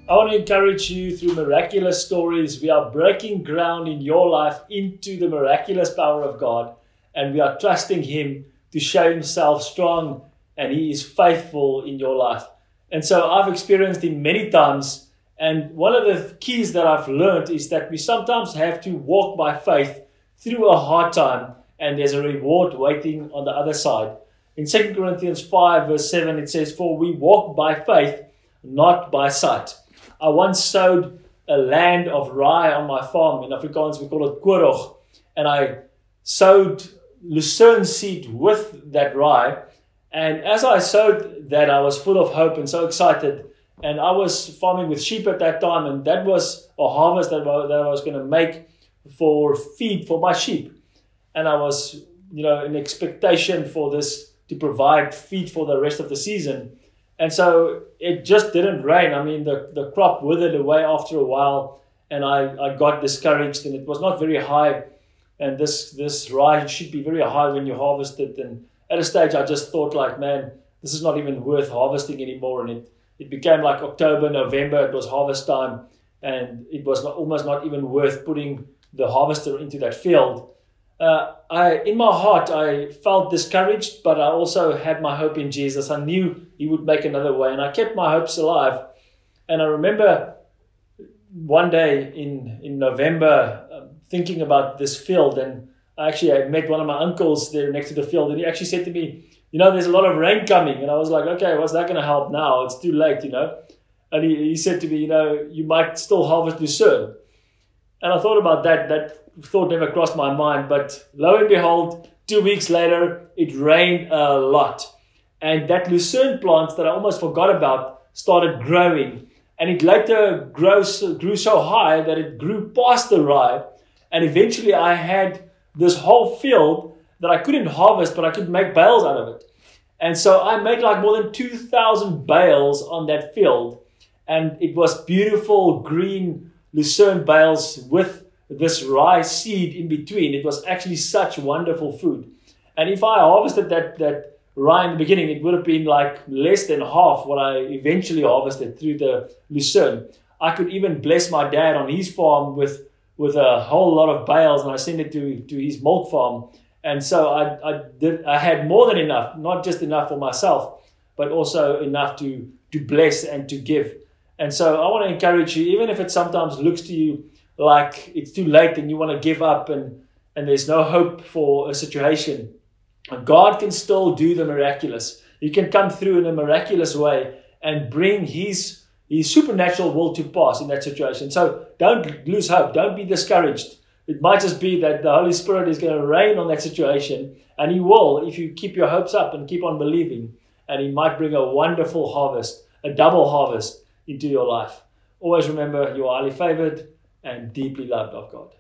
I want to encourage you through miraculous stories. We are breaking ground in your life into the miraculous power of God, and we are trusting Him to show Himself strong, and He is faithful in your life. And so I've experienced Him many times, and one of the keys that I've learned is that we sometimes have to walk by faith through a hard time, and there's a reward waiting on the other side. In 2 Corinthians 5 verse 7 it says, "For we walk by faith, not by sight." I once sowed a land of rye on my farm. In Afrikaans we call it koorog. And I sowed lucerne seed with that rye. And as I sowed that, I was full of hope and so excited. And I was farming with sheep at that time, and that was a harvest that I was going to make for feed for my sheep. And I was, in expectation for this to provide feed for the rest of the season. And so it just didn't rain. I mean, the crop withered away after a while, and I got discouraged, and it was not very high. And this rye should be very high when you harvest it. And at a stage, I just thought like, man, this is not even worth harvesting anymore. And it became like October, November, it was harvest time, and it was almost not even worth putting the harvester into that field. In my heart, I felt discouraged, but I also had my hope in Jesus. I knew He would make another way, and I kept my hopes alive. And I remember one day in November thinking about this field, and I met one of my uncles there next to the field, and he actually said to me, there's a lot of rain coming. And I was like, okay, what's that going to help now? It's too late, And he said to me, you might still harvest lucerne. And I thought about that. That thought never crossed my mind. But lo and behold, 2 weeks later, it rained a lot. And that lucerne plant that I almost forgot about started growing. And it later grew so high that it grew past the rye. And eventually I had this whole field that I couldn't harvest, but I could make bales out of it. And so I made like more than 2,000 bales on that field. And it was beautiful green lucerne bales with this rye seed in between. It was actually such wonderful food. And if I harvested that rye in the beginning, it would have been like less than half what I eventually harvested through the lucerne. I could even bless my dad on his farm with a whole lot of bales, and I sent it to his milk farm. And so I had more than enough, not just enough for myself, but also enough to bless and to give. And so I want to encourage you, even if it sometimes looks to you like it's too late and you want to give up and there's no hope for a situation, God can still do the miraculous. He can come through in a miraculous way and bring His supernatural will to pass in that situation. So don't lose hope. Don't be discouraged. It might just be that the Holy Spirit is going to reign on that situation, and He will if you keep your hopes up and keep on believing. And He might bring a wonderful harvest, a double harvest into your life. Always remember, you are highly favored and deeply loved of God.